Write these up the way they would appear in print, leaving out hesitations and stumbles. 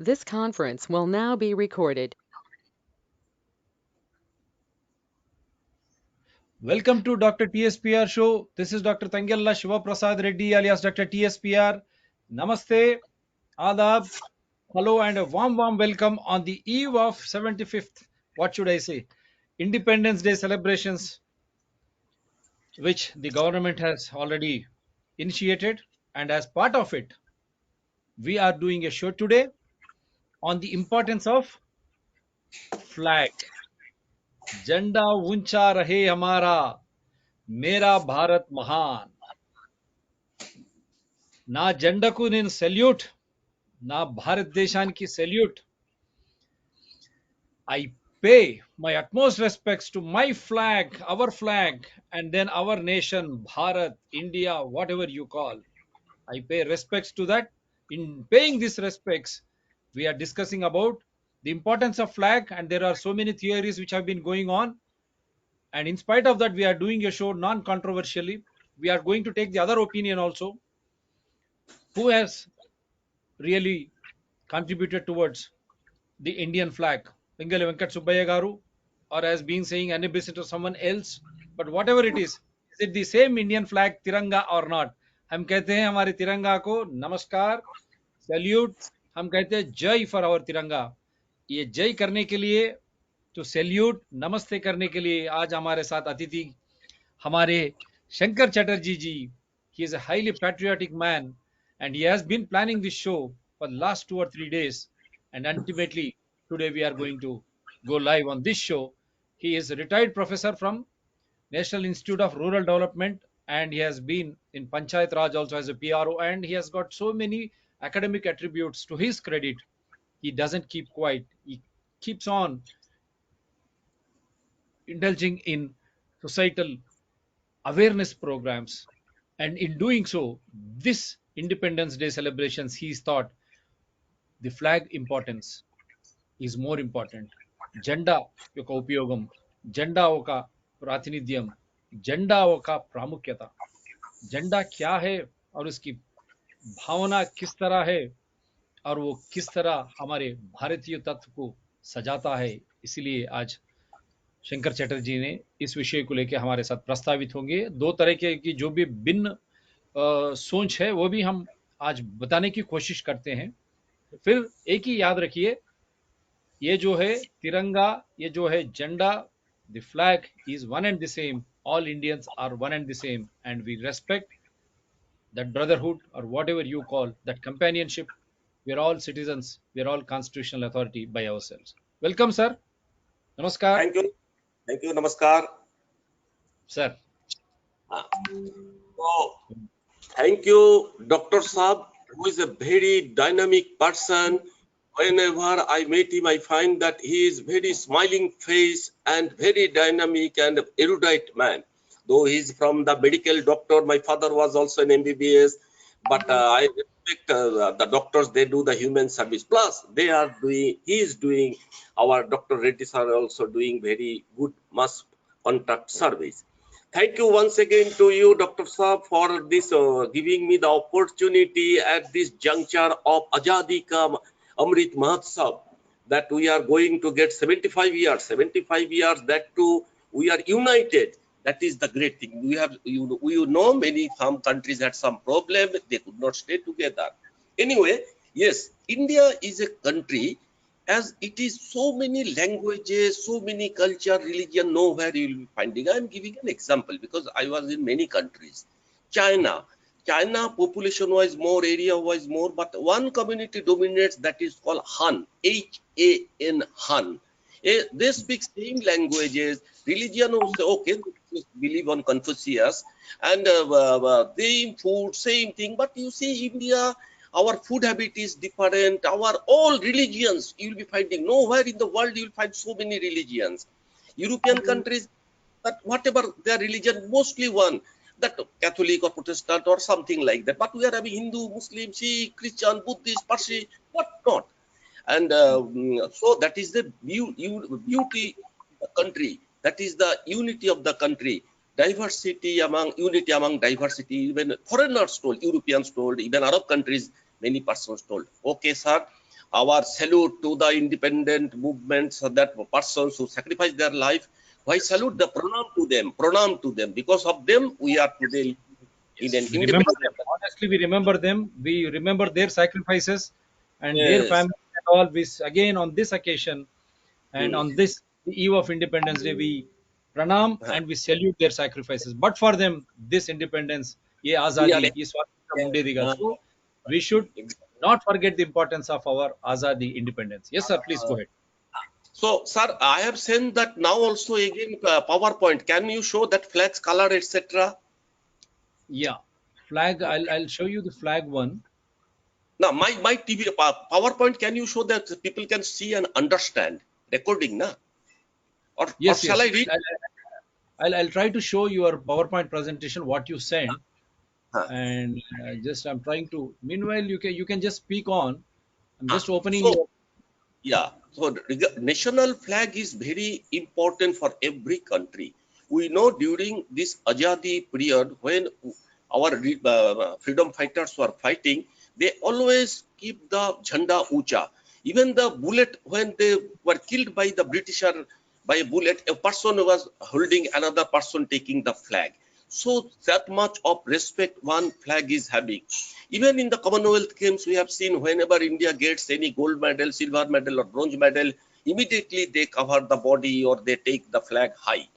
This conference will now be recorded. Welcome to Dr. TSPR show. This is Dr. Tangella Shiva Prasad Reddy alias Dr. TSPR. Namaste, Adab, hello, and a warm welcome on the eve of 75th, what should I say, Independence Day celebrations, which the government has already initiated. And as part of it, we are doing a show today on the importance of flag. Janda uncha rahe hamara, mera Bharat mahan. నా జెండకు నేను salute నా భారతదేశానికి salute I pay my utmost respects to my flag, our flag, and then our nation, Bharat, India, whatever you call. I pay respects to that. In paying these respects, we are discussing about the importance of flag, and there are so many theories which have been going on. And in spite of that, we are doing a show non-controversially. We are going to take the other opinion also. Who has really contributed towards the Indian flag? Pingale Venkat Subbaya Garu, or has been saying annibis to someone else, but whatever it is it the same Indian flag Tiranga or not? हम कहते हैं हमारे तिरंगा को नमस्कार, salute. हम कहते हैं जय फॉर आवर तिरंगा. ये जय करने के लिए, तो सैल्यूट नमस्ते करने के लिए आज हमारे साथ अतिथि हमारे शंकर चटर्जी जी. He is a highly patriotic man, and he has been planning this show for the last 2 or 3 days. And ultimately, today we are going to go live on this show. He is a retired professor from National Institute of Rural Development, and he has been in Panchayat Raj also as a PRO, and he has got so many academic attributes to his credit. He doesn't keep quiet. He keeps on indulging in societal awareness programs, and in doing so, this Independence Day celebrations, he's thought the flag importance is more important. జెండా యొక్క ఉపయోగం, జెండా ఒక ప్రాతినిధ్యం, జెండా ఒక ప్రాముఖ్యత, झंडा क्या है और उसकी भावना किस तरह है, और वो किस तरह हमारे भारतीय तत्व को सजाता है. इसीलिए आज शंकर चटर्जी ने इस विषय को लेकर हमारे साथ प्रस्तावित होंगे. दो तरह के की जो भी भिन्न सोच है वो भी हम आज बताने की कोशिश करते हैं. फिर एक ही याद रखिए, ये जो है तिरंगा, ये जो है झंडा, the flag is one and the same. All Indians are one and the same, and we respect that brotherhood, or whatever you call that companionship. We are all citizens, we are all constitutional authority by ourselves. Welcome, sir. Namaskar. Thank you, namaskar. Sir. So, thank you, Dr. Saab, who is a very dynamic person. Whenever I meet him, I find that he is very smiling face and very dynamic and erudite man. Though he is from the medical doctor, my father was also an MBBS, but I respect the doctors. They do the human service. Plus, they are doing. He is doing. Our Dr. Reddy's are also doing very good mass contact service. Thank you once again to you, Dr. Saab, for this giving me the opportunity at this juncture of Azadi Ka Amrit Mahotsav, that we are going to get 75 years. 75 years, that too, we are united. That is the great thing. We have, you know, many countries had some problem. They could not stay together. Anyway, yes, India is a country, as it is so many languages, so many culture, religion, nowhere you will be finding. I am giving an example because I was in many countries. China population-wise more, area-wise more, but one community dominates, that is called Han, H-A-N, Han. They speak same languages, religion also, okay, they believe on Confucius, and same food, same thing. But you see, India, our food habit is different. Our all religions, you will be finding nowhere in the world you will find so many religions. European countries, that whatever their religion, mostly one, that Catholic or Protestant or something like that. But we are having Hindu, Muslim, Sikh, Christian, Buddhist, Parsi, what not. And so that is the beauty of the country. That is the unity of the country. Diversity among, unity among diversity. Even foreigners told, Europeans told, even Arab countries, many persons told. Okay, sir, our salute to the independent movements that persons who sacrifice their life. Why salute the pranam to them. Because of them, we are today in Yes, an we remember independent them. country. Honestly, we remember them. We remember their sacrifices and their Yes. family and all. Again, on this occasion and Hmm. on this the eve of Independence Day, we pranam and we salute their sacrifices. But for them, this independence, ye We are azadi, ye swatanta munde diga. uh, So we should not forget the importance of our azadi independence. Yes, sir. Please go ahead. so, sir, I have sent that now also again PowerPoint. Can you show that flags color, etc.? Yeah, flag. I'll show you the flag one. Now, my TV PowerPoint. Can you show that people can see and understand recording, na? Or Yes, shall I yes. read? I'll try to show your PowerPoint presentation what you sent, Huh. and just I'm trying to. Meanwhile, you can just speak on. I'm Huh. just opening So your. yeah, so national flag is very important for every country. We know during this Azadi period when our freedom fighters were fighting, they always keep the Jhanda Ucha. Even the bullet, when they were killed by the Britisher by a bullet, a person was holding another person taking the flag. So that much of respect one flag is having. Even in the Commonwealth Games, we have seen whenever India gets any gold medal, silver medal, or bronze medal, immediately they cover the body or they take the flag high.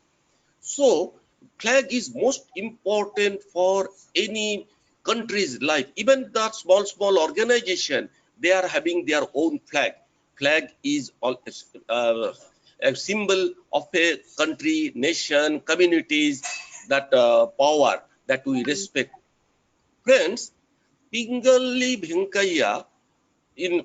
So, flag is most important for any country's life. Even the small organization, they are having their own flag. Flag is a symbol of a country, nation, communities, that power that we respect. Friends, Pingali Bhenkaya in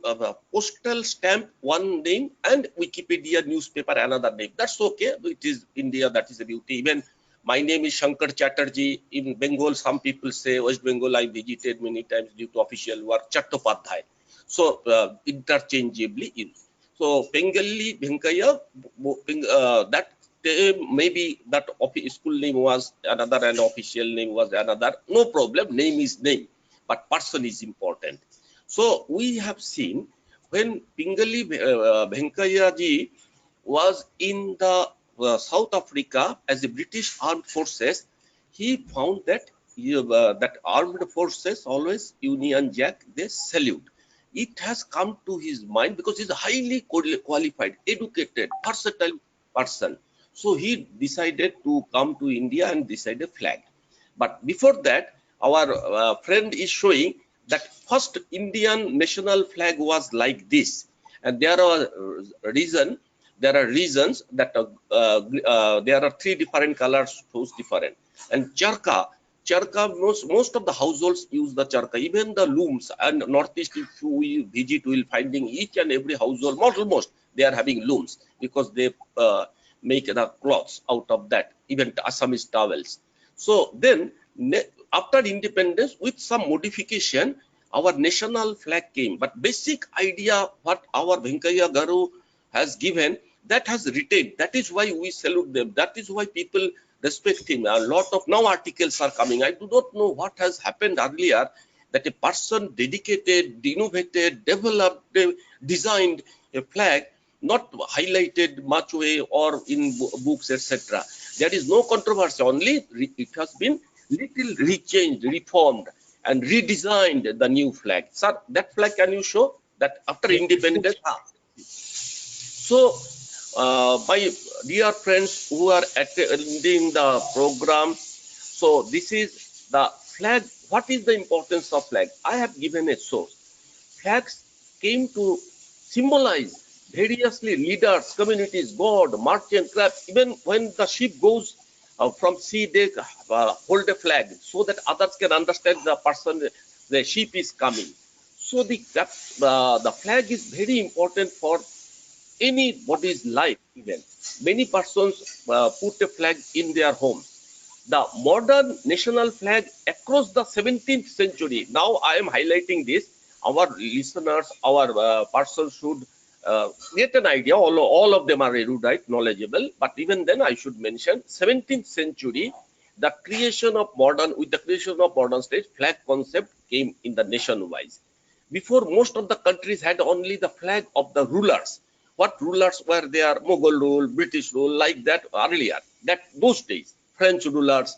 postal stamp one name and Wikipedia newspaper another name. That's okay. It is India, that is the beauty. Even my name is Shankar Chatterjee. In Bengal, some people say West Bengal I visited many times due to official work, Chattopadhyay. So interchangeably used. So Bengali Bhenkaya, that maybe that school name was another and official name was another. No problem. Name is name, but person is important. So we have seen when Pingali Bhenkaya ji was in the South Africa as the British Armed Forces, he found that that armed forces always Union Jack they salute. It has come to his mind because he's a highly qualified, educated, versatile person. So he decided to come to India and decided flag. But before that, our friend is showing that first Indian national flag was like this, and there are reasons that there are three different colors, shows different. And charka, most of the households use the charka, even the looms. And northeast, if we visit, we will finding each and every household, almost they are having looms because they make the cloths out of that, even Assamese towels. So then, after independence, with some modification, our national flag came. But basic idea what our Venkaya Garu has given, that has retained. That is why we salute them. That is why people respect him. A lot of now articles are coming. I do not know what has happened earlier, that a person dedicated, innovated, developed, designed a flag, not highlighted much way or in books, etc. There is no controversy. Only it has been little rechanged, reformed, and redesigned the new flag. Sir, that flag can you show that after Yeah. independence? So, my dear friends who are attending the program, so this is the flag. What is the importance of flag? I have given a source. Flags came to symbolize variously leaders, communities, God, merchant, craft. Even when the ship goes from sea, they hold a flag so that others can understand the person, the ship is coming. So the flag is very important for anybody's life. Even many persons put a flag in their home. The modern national flag across the 17th century. Now I am highlighting this. Our listeners, our persons should get an idea. All of them are erudite, knowledgeable. But even then, I should mention 17th century. The creation of modern, with the creation of modern state, flag concept came in the nation wise. Before, most of the countries had only the flag of the rulers. What rulers were there? Mughal rule, British rule, like that earlier, that those days, French rulers.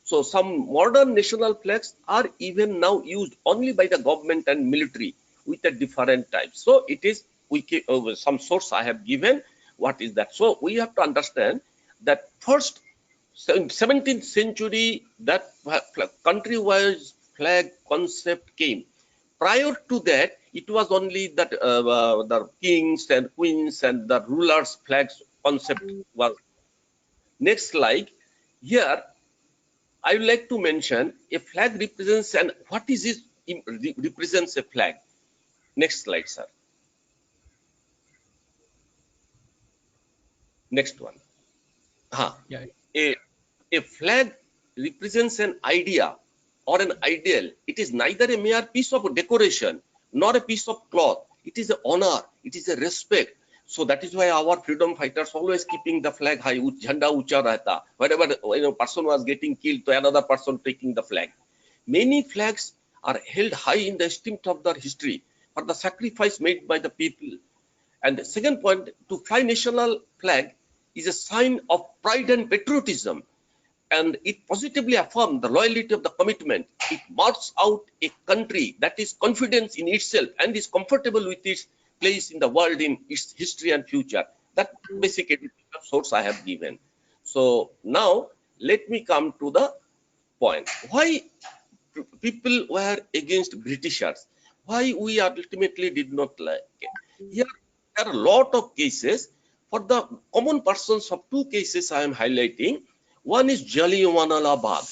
So some modern national flags are even now used only by the government and military with a different type. So it is some source I have given. What is that? So we have to understand that first 17th century that country-wise flag concept came. Prior to that, it was only that the kings and queens and the rulers' flags concept was. Next slide. Here, I would like to mention a flag represents and what is it represents a flag. Next slide, sir. Next one. Huh. Yeah. A, a flag represents an idea or an ideal. It is neither a mere piece of decoration nor a piece of cloth. It is an honor. It is a respect. So that is why our freedom fighters always keeping the flag high. Jhanda ucha rehta. Wherever person was getting killed, to another person taking the flag. Many flags are held high in the esteem of their history for the sacrifice made by the people. And the second point, to fly national flag is a sign of pride and patriotism, and it positively affirms the loyalty of the commitment. It marks out a country that is confident in itself and is comfortable with its place in the world, in its history and future. That basically the source I have given. So now let me come to the point. Why people were against Britishers? Why we ultimately did not like it? Here there are a lot of cases. For the common persons of two cases I am highlighting. One is Jallianwala Bagh.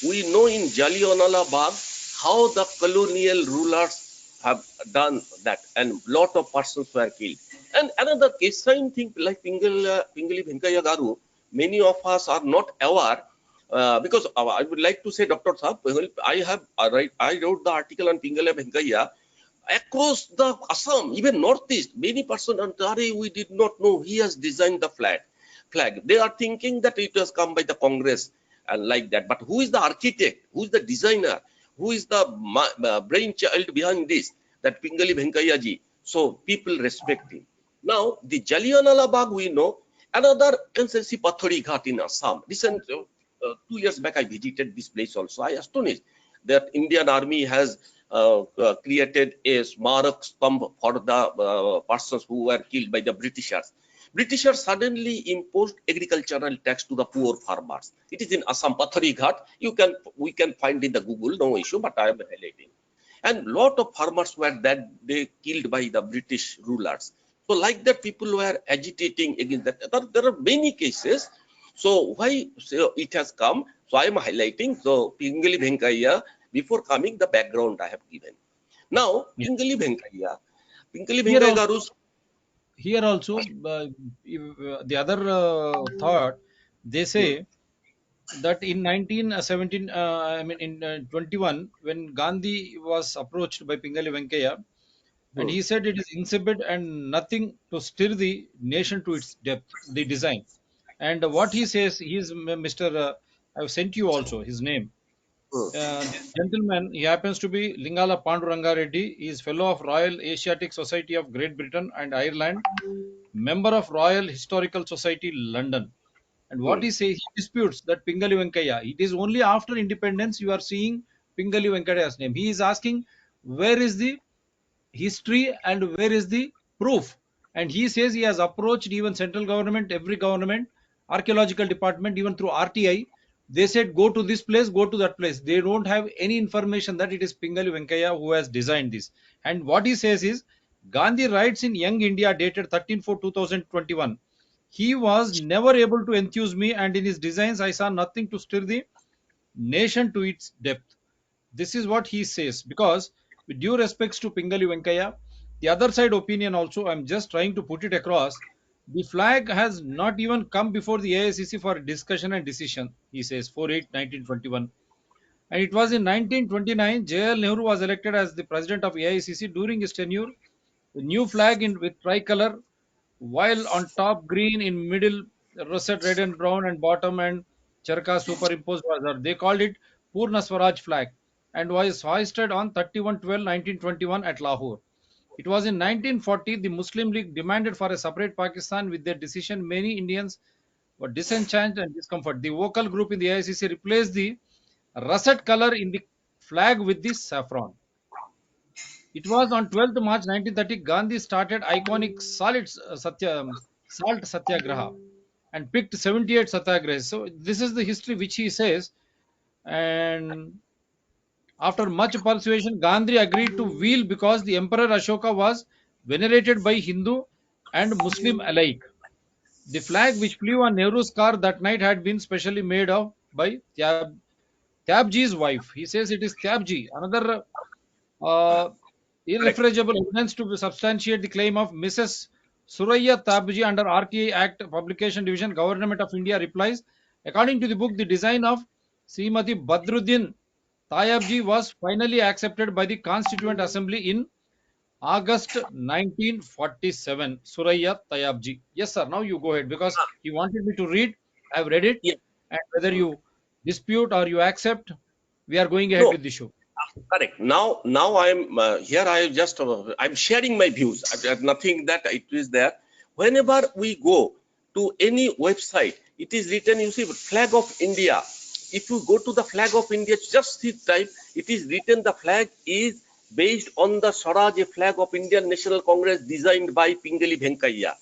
We know in Jallianwala Bagh how the colonial rulers have done that, and lot of persons were killed. And another case, same thing like Pingali Venkaya Garu. Many of us are not aware because I would like to say, Dr. Saab, I wrote the article on Pingala Venkaya across the Assam, even Northeast. Many persons on Tare, we did not know he has designed the flag. They are thinking that it has come by the Congress and like that. But who is the architect? Who is the designer? Who is the brainchild behind this? That Pingali Venkaya ji. So people respect him. Now, the Jallianwala Bagh, we know. Another NCC Pathori Ghat in Assam. Recent 2 years back, I visited this place also. I astonished that Indian Army has created a Smarak Stamp for the persons who were killed by the Britishers. Britishers suddenly imposed agricultural tax to the poor farmers. It is in Assam, Pathari Ghat. We can find in the Google, no issue, but I am highlighting. And lot of farmers were that they killed by the British rulers. So like that, people were agitating against that. There are many cases. So why it has come? So I am highlighting. So Pingali Venkaya, before coming, the background I have given. Now, Yeah. Pingali Here Venkaya also, Garu's. here also, the other thought, they Hmm, say that in 1917, I mean in 21, when Gandhi was approached by Pingali Venkaya, and hmm, he said it is insipid and nothing to stir the nation to its depth, the design. And what he says, he is Mr. I've sent you also his name. hmm, This gentleman, he happens to be Lingala Panduranga Reddy. He is fellow of Royal Asiatic Society of Great Britain and Ireland, member of Royal Historical Society, London. And what hmm. he says, he disputes that Pingali Venkaya. It is only after independence you are seeing Pingali Venkaya's name. He is asking, where is the history and where is the proof? And he says he has approached even central government, every government, archaeological department, even through RTI. They said go to this place, go to that place. They don't have any information that it is Pingali Venkaya who has designed this. And what he says is, Gandhi writes in Young India dated 13/4/2021, he was never able to enthuse me, and in his designs I saw nothing to stir the nation to its depth. This is what he says. Because, with due respects to Pingali Venkaya, the other side opinion also, I'm just trying to put it across. The flag has not even come before the AICC for discussion and decision, he says, 4/8/1921. And it was in 1929, JL Nehru was elected as the president of AICC. During his tenure, the new flag in with tricolor, while on top green, in middle russet red and brown, and bottom and charka superimposed was there. They called it Purna Swaraj flag. and was hoisted on 31/12/1921 at Lahore. It was in 1940 the Muslim League demanded for a separate Pakistan. With their decision, many Indians were disenchanted and discomfort. The vocal group in the AICC replaced the russet color in the flag with the saffron. It was on 12th March 1930 Gandhi started iconic salt satyagraha and picked 78 satyagrahas. So this is the history which he says. And after much persuasion, Gandhi agreed to wheel because the Emperor Ashoka was venerated by Hindu and Muslim alike. The flag which flew on Nehru's car that night had been specially made of by Tyabji's wife. He says it is Tyabji, another uh, Correct. irrefragable evidence to substantiate the claim of Mrs. Suraya Tyabji under RTA Act Publication Division, Government of India replies. According to the book, the design of Srimati Badruddin Tyabji was finally accepted by the Constituent Assembly in August 1947. Suraya Tyabji. Yes, sir. Now you go ahead because he wanted me to read. I have read it. Yeah. And whether you dispute or you accept, we are going ahead No, with the show. correct. Now I'm here. I just I'm sharing my views. There's nothing that it is there. Whenever we go to any website, it is written. You see, flag of India. If you go to the flag of India, just see type. It is written. The flag is based on the Swaraj, a flag of Indian National Congress designed by Pingali Venkaiah.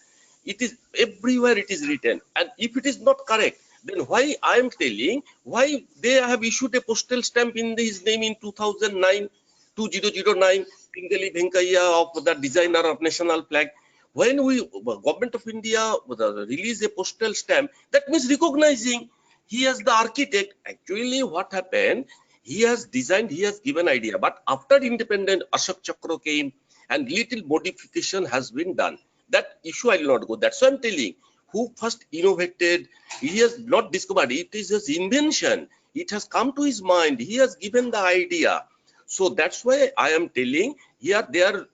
It is everywhere. It is written. And if it is not correct, then why I am telling why they have issued a postal stamp in his name in 2009, 2009, Pingali Venkaiah of the designer of national flag. When we government of India release a postal stamp, that means recognizing he as the architect. Actually, what happened? He has designed, he has given idea, but after independent Ashok Chakra came and little modification has been done. That issue I will not go. That's why I'm telling who first innovated. He has not discovered, it is his invention. It has come to his mind. He has given the idea. So that's why I am telling here they are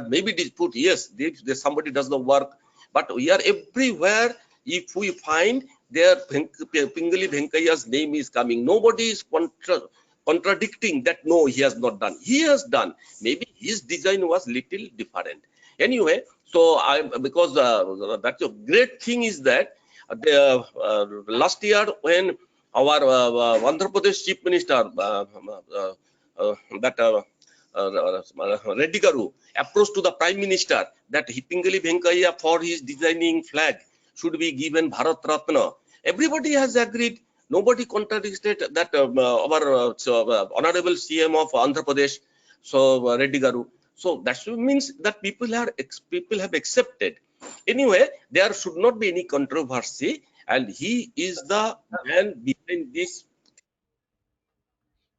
maybe dispute. Yes, somebody does the work, but here everywhere if we find their Pingali Venkaiah's name is coming, nobody is contradicting that no, he has not done. He has done. Maybe his design was little different. Anyway, so I because that's a great thing is that last year when our Andhra Pradesh Chief Minister that Reddy Garu approached to the Prime Minister that Pingali Venkaiah for his designing flag should be given Bharat Ratna. Everybody has agreed. Nobody contradicted that our Honorable CM of Andhra Pradesh, so Reddy Garu. So that means that people have accepted. Anyway, there should not be any controversy, and he is the man behind this.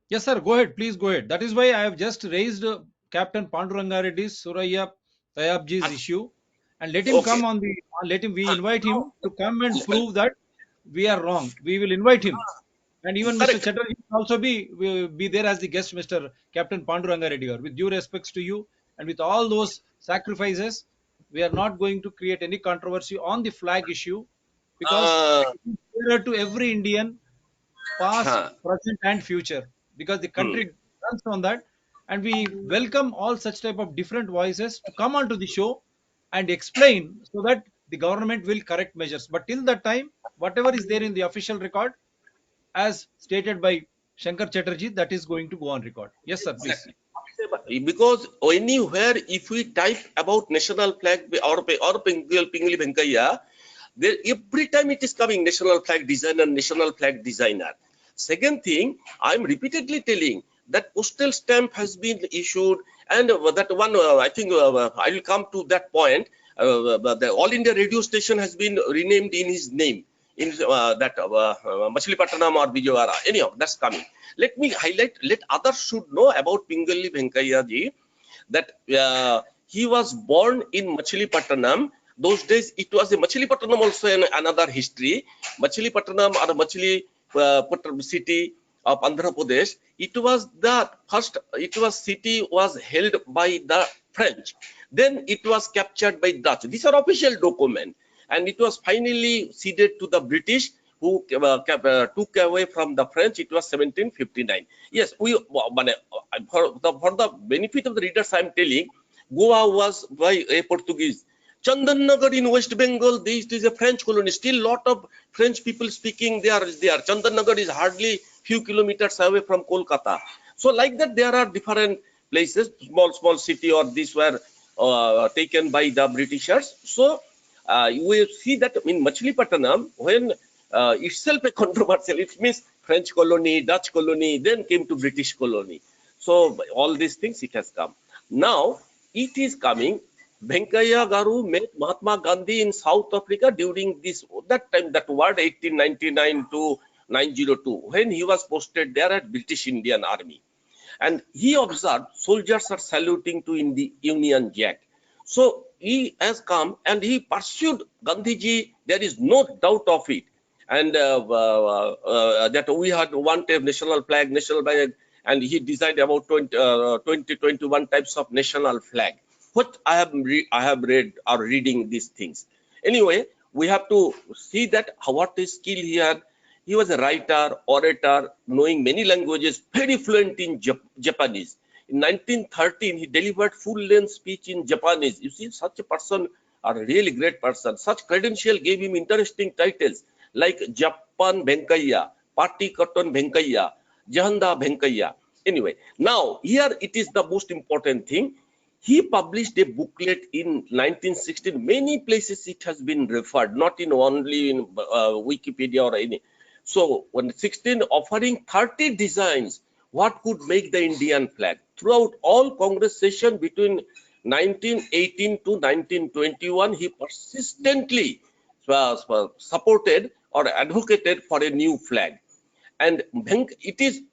Yes, sir. Go ahead. Please go ahead. That is why I have just raised Captain Panduranga Reddy's Suraya Tayabji's issue, and let him Okay. come on the. Let him. We invite him to come and Now, prove that we are wrong. We will invite him, and even Mr. correct. Chatterjee will also will be there as the guest, Mr. Captain Panduranga Reddy. With due respects to you, and with all those sacrifices, we are not going to create any controversy on the flag issue because Uh, it is clearer to every Indian past, huh, present, and future, because the hmm. country runs on that, and we welcome all such type of different voices to come onto the show and explain so that the government will correct measures. But till that time, whatever is there in the official record, as stated by Shankar Chatterjee, that is going to go on record. Yes, sir, please. Exactly. Because anywhere if we type about national flag or Pingali Venkaiah, there every time it is coming national flag designer, national flag designer. Second thing, I'm repeatedly telling that postal stamp has been issued, and that one I think I will come to that point. The All India radio station has been renamed in his name in that Machilipatnam or Vijayawada. Anyhow, that's coming. Let me highlight. Let others should know about Pingali Venkaiah ji that he was born in Machilipatnam. Those days it was a Machilipatnam also another history. Machilipatnam or Machilipatnam city of Andhra Pradesh. It was the first. It was city was held by the French. Then it was captured by Dutch. These are official documents, and it was finally ceded to the British who took away from the French. It was 1759. Yes, for the benefit of the readers, I am telling, Goa was by a Portuguese. Chandannagar in West Bengal, this is a French colony. Still, lot of French people speaking there. Chandannagar is hardly few kilometers away from Kolkata. So, like that, there are different places, small city, or these were taken by the Britishers. So, we see that in Machilipatnam, when itself a controversial, it means French colony, Dutch colony, then came to British colony. So, all these things it has come. Now, it is coming. Venkaiah Garu met Mahatma Gandhi in South Africa during that time, that word 1899 to 902, when he was posted there at British Indian Army. And he observed soldiers are saluting to in the Union Jack. So he has come and he pursued Gandhiji. There is no doubt of it. And that we had wanted national flag, and he designed about 21 types of national flag. What I have read or reading these things. Anyway, we have to see that what is skill here. He was a writer, orator, knowing many languages, very fluent in Japanese. In 1913, he delivered full-length speech in Japanese. You see, such a person, a really great person. Such credential gave him interesting titles like Japan Venkaiah, Party Cotton Venkaiah, Jahanda Venkaiah. Anyway, now here it is the most important thing. He published a booklet in 1916. Many places it has been referred, not in only in Wikipedia or any. So, when 16 offering 30 designs, what could make the Indian flag? Throughout all Congress session between 1918 to 1921, he persistently supported or advocated for a new flag. And it is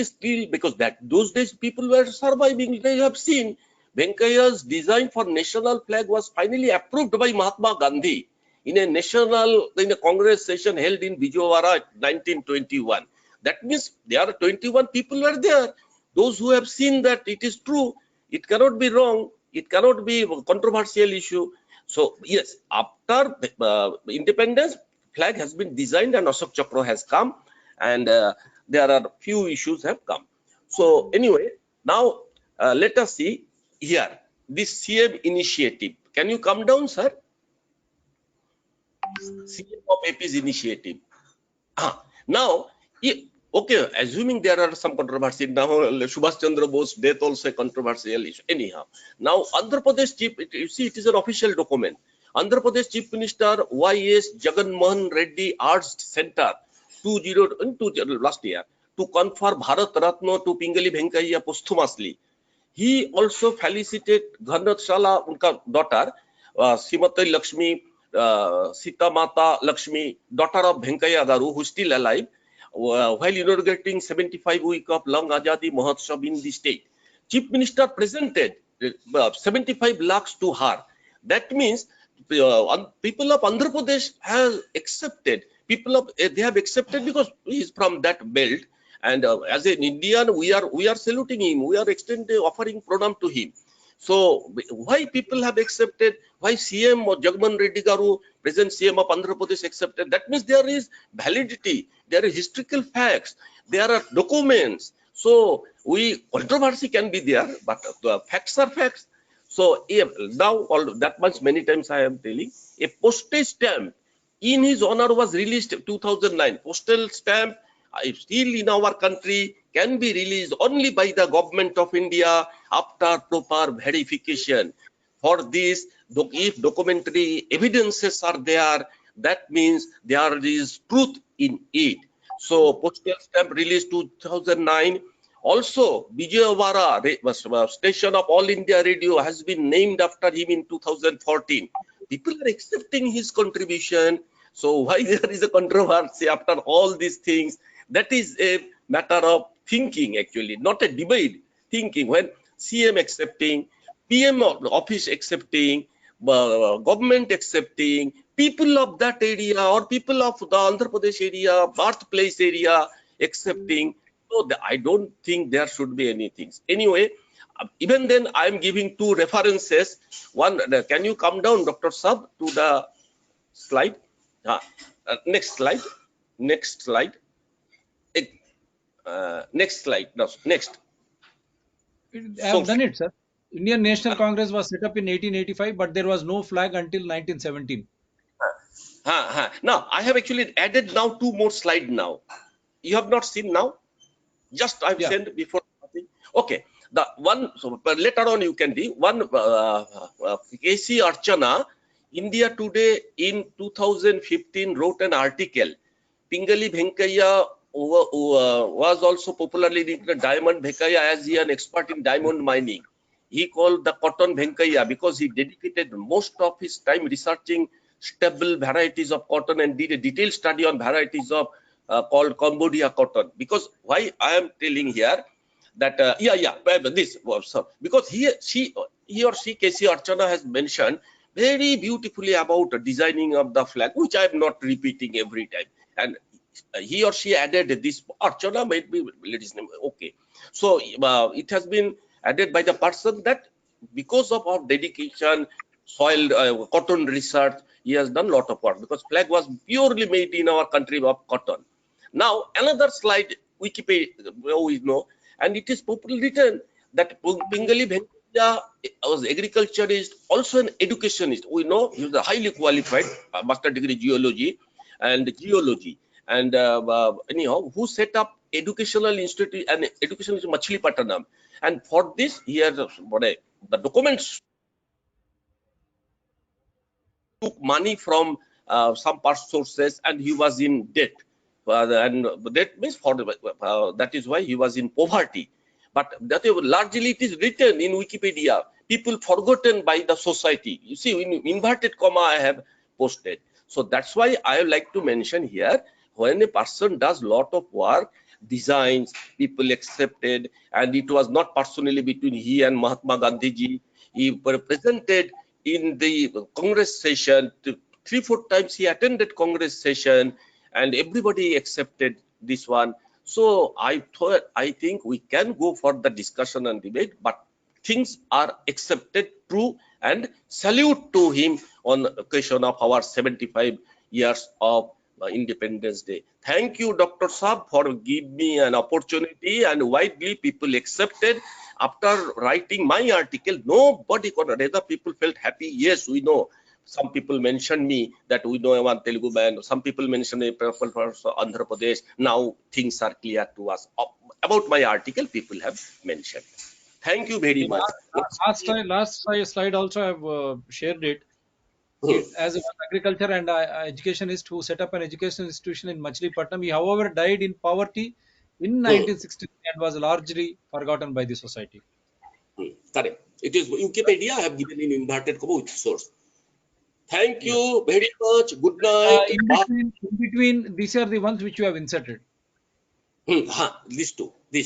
still, because that those days people were surviving. They have seen Venkaiah's design for national flag was finally approved by Mahatma Gandhi in a Congress session held in Vijayawada 1921. That means there are 21 people were there. Those who have seen that it is true, it cannot be wrong, it cannot be a controversial issue. So yes, after independence, flag has been designed and Ashok Chakra has come, and there are few issues have come. So anyway, now let us see here this CM initiative. Can you come down, sir? CM of AP's initiative. Now, okay, assuming there are some controversy now, Subhash Chandra Bose death also a controversial issue. Anyhow, now Andhra Pradesh Chief, you see, it is an official document. Andhra Pradesh Chief Minister Y.S. Jagan Mohan Reddy urged Center last year to confer Bharat Ratna to Pingali Venkaiah posthumously. He also felicited Ghanashala, unka daughter, Srimati Lakshmi, Sita Mata Lakshmi, daughter of Venkaiah Garu, who is still alive, while inaugurating 75 week of Long Azadi Mahotsav in the state. Chief Minister presented 75 lakhs to her. That means people of Andhra Pradesh have accepted. They have accepted because he is from that belt. And as an Indian, we are saluting him. We are offering pranam to him. So why people have accepted? Why CM or Jagmohan Reddy Garu, present CM of Andhra Pradesh, accepted? That means there is validity. There are historical facts. There are documents. So controversy can be there, but the facts are facts. So now that much many times I am telling, a postage stamp in his honor was released 2009. Postal stamp still in our country can be released only by the government of India after proper verification. For this, if documentary evidences are there, that means there is truth in it. So postal stamp released 2009. Also, Vijayawada station of All India Radio has been named after him in 2014. People are accepting his contribution. So why there is a controversy after all these things? That is a matter of thinking, actually, not a debate. Thinking when CM accepting, PM office accepting, government accepting, people of that area or people of the Andhra Pradesh area, birthplace area accepting. So I don't think there should be anything. Anyway, even then I am giving two references. One, can you come down, Dr. Sab, to the slide? Next slide. Next slide. Next slide. No, next. I have Source. done it, sir. Indian National Congress was set up in 1885, but there was no flag until 1917. Now, I have actually added now two more slides now. You have not seen now? Just I've Yeah, sent before. Okay. The one, so but later on you can do one. KC Archana, India Today in 2015 wrote an article. Pingali Venkaiah was also popularly nicknamed Diamond Venkaiah as he an expert in diamond mining. He called the Cotton Venkaiah because he dedicated most of his time researching stable varieties of cotton and did a detailed study on varieties of called Cambodia cotton. Because why I am telling here that this was because he or she Casey Archana has mentioned very beautifully about the designing of the flag, which I am not repeating every time. And he or she added this Archana might be lady's name. Okay, so it has been added by the person that because of our dedication, soil cotton research, he has done a lot of work because flag was purely made in our country of cotton. Now another slide, Wikipedia, we know, and it is popularly written that Pingali Venkaiah was agriculturist, also an educationist. We know he was a highly qualified master degree geology and geology. And anyhow, who set up educational institute and educational institute Machilipattanam. And for this, he has the documents took money from some past sources and he was in debt. And debt means for that is why he was in poverty. But that largely it is written in Wikipedia. People forgotten by the society. You see, in inverted comma, I have posted. So that's why I like to mention here when a person does lot of work, designs, people accepted, and it was not personally between he and Mahatma Gandhi ji. He presented in the Congress session, three, four times he attended Congress session and everybody accepted this one. So I thought, I think we can go for the discussion and debate, but things are accepted, true, and salute to him on occasion of our 75 years of Independence Day. Thank you, Dr. Saab, for giving me an opportunity and widely people accepted. After writing my article, nobody could, rather people felt happy. Yes, we know. Some people mentioned me that we know one Telugu man. Some people mentioned a people for Andhra Pradesh. Now things are clear to us. About my article, people have mentioned. Thank you very the much. last slide also I have shared it. Hmm, As an agriculture and educationist who set up an education institution in Machilipatnam, he, however, died in poverty in hmm, 1963 and was largely forgotten by the society. correct. It is Wikipedia. I have given in inverted comma with source. Thank Yeah. you very much. Good night. Bye. In between, these are the ones which you have inserted. These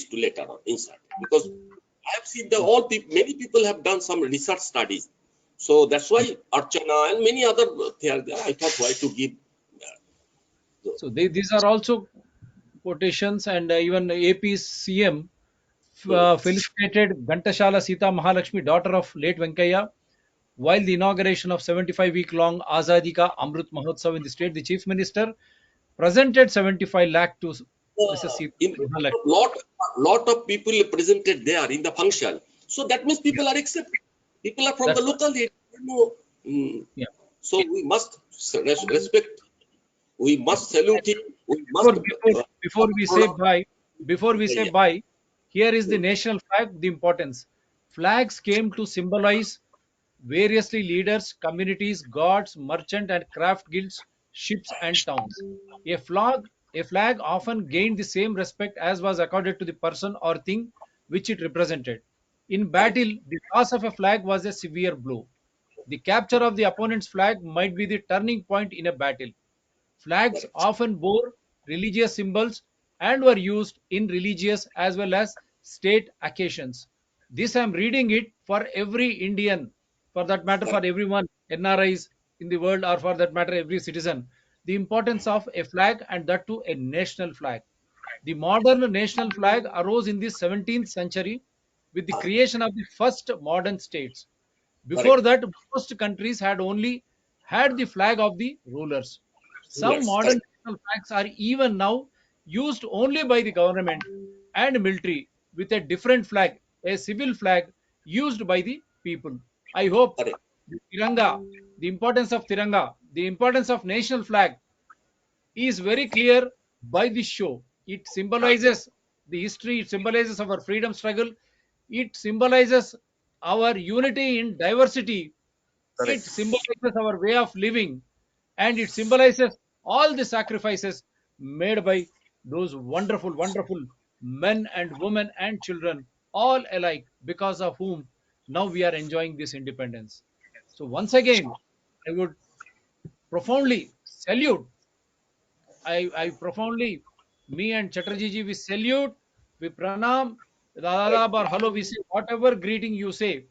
two later on inside because I have seen the all people, many people have done some research studies. So that's why Archana and many other they are there. I thought why to give. So these are also quotations, and even AP's CM Hmm, felicitated Ghantashala Sita Mahalakshmi, daughter of late Venkaya, while the inauguration of 75-week-long Azadi Ka Amrit Mahotsav in the state. The chief minister presented 75 lakh to Mrs. Sita in Mahalakshmi. lot of people presented there in the function. So that means Yeah, people are accepted. People are from the that's right. local area. You know. Yeah. So we must respect. We must salute him. We Before must before before we say pronounce. bye, before we say Yeah. bye, here is the Hmm, national flag. The importance. Flags came to symbolize variously leaders, communities, gods, merchant and craft guilds, ships and towns. A flag, a flag often gained the same respect as was accorded to the person or thing which it represented. In correct. battle, the loss of a flag was a severe blow. The capture of the opponent's flag might be the turning point in a battle. Flags Correct. often bore religious symbols and were used in religious as well as state occasions. This I am reading it for every Indian, for that matter, for Correct. everyone, NRIs in the world, or for that matter, every citizen. The importance of a flag, and that too a national flag. The modern national flag arose in the 17th century with the creation of the first modern states. Before Correct. that, most countries had only had the flag of the rulers. Some Yes, modern correct, national flags are even now used only by the government and military with a different flag, a civil flag used by the people. I hope correct, the Tiranga, the importance of Tiranga, the importance of national flag is very clear by this show. It symbolizes the history, it symbolizes our freedom struggle, it symbolizes our unity in diversity, it correct. symbolizes our way of living, and it symbolizes all the sacrifices made by those wonderful, wonderful men and women and children, all alike, because of whom now we are enjoying this independence. So, once again, I would profoundly salute. I profoundly, me and Chatterjee ji, we salute, we pranam, Correct. adab or hello, we say whatever greeting you say,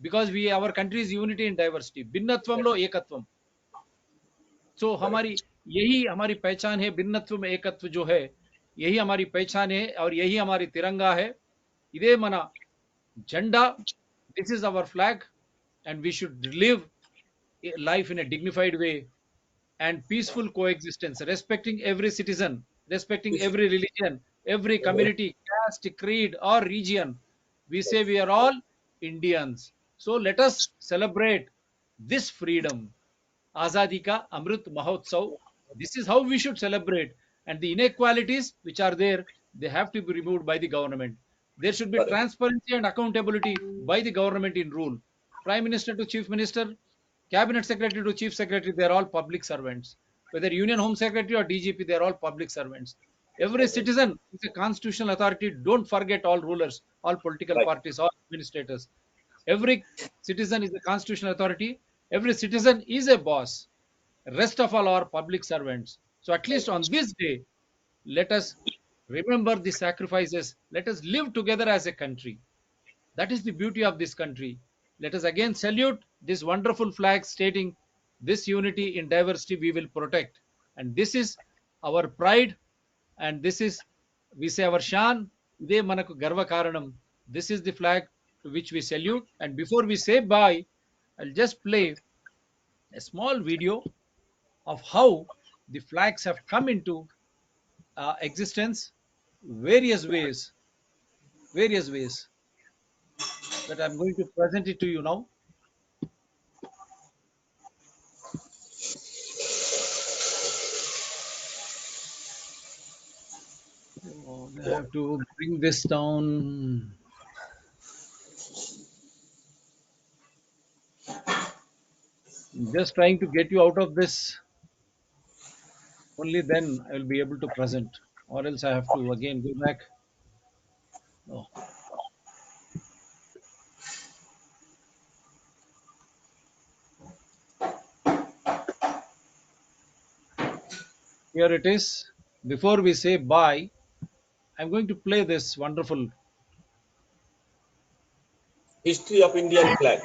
because we our country is unity in diversity. भिन्नत्वंलो एकत्वम. सो हमारी यही हमारी पहचान है, भिन्नत्व में एकत्व जो है, यही हमारी पहचान है और यही हमारी तिरंगा है. इदे मना झंडा. This is our flag, and we should live life in a dignified way and peaceful coexistence, respecting every citizen, respecting every religion, every community, caste, creed, or region. We say we are all Indians. So let us celebrate this freedom. Azadi ka Amrit Mahotsav. This is how we should celebrate. And the inequalities which are there, they have to be removed by the government. There should be Correct. transparency and accountability by the government in rule. Prime Minister to Chief Minister, Cabinet Secretary to Chief Secretary, they are all public servants. Whether Union Home Secretary or DGP, they are all public servants. Every Okay. citizen is a constitutional authority. Don't forget all rulers, all political Right. parties, all administrators. Every citizen is a constitutional authority. Every citizen is a boss. Rest of all are public servants. So at least on this day, let us remember the sacrifices. Let us live together as a country. That is the beauty of this country. Let us again salute this wonderful flag stating this unity in diversity we will protect. And this is our pride, and this is, we say, our shan. Ide manaku garva karanam. This is the flag to which we salute. And before we say bye, I'll just play a small video of how the flags have come into existence, various ways, various ways that I'm going to present it to you now. So I have to bring this down. Just trying to get you out of this. Only then I will be able to present, or else I have to again go back. Oh, here it is. Before we say bye, I'm going to play this wonderful. History of Indian flag.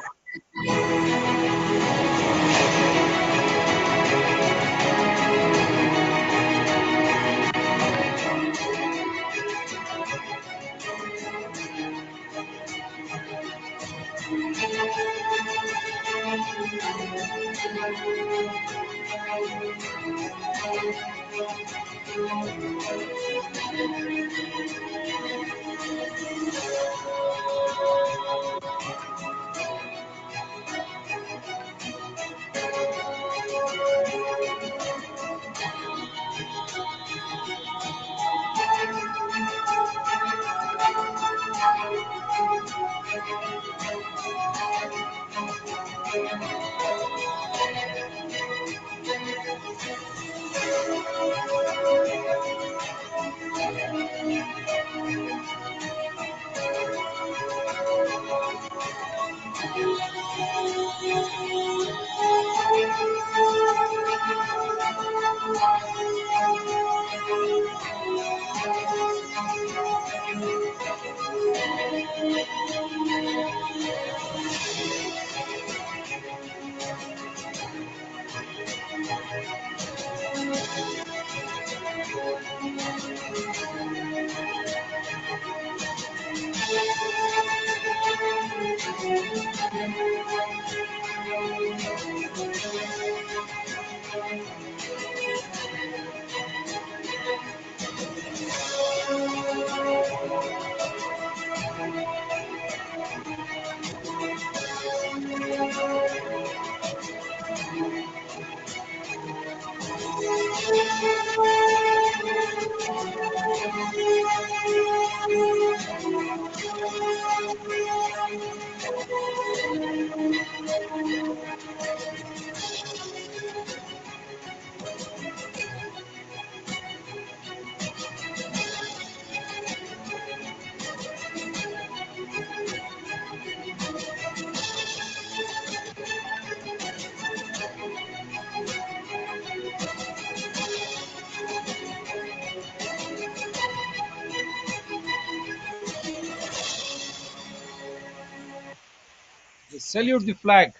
salute the flag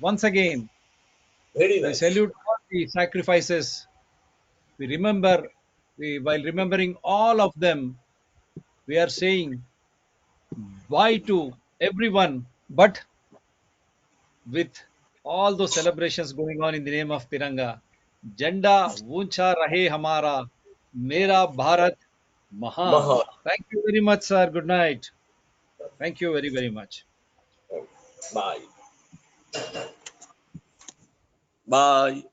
once again. Very We nice. salute all the sacrifices. We remember, while remembering all of them, we are saying bye to everyone. But with all those celebrations going on in the name of Tiranga, Janda Uncha Rahe Hamara, Mera Bharat Mahan. Maha. Thank you very much, sir. Good night. Thank you very, very much. Bye. Bye.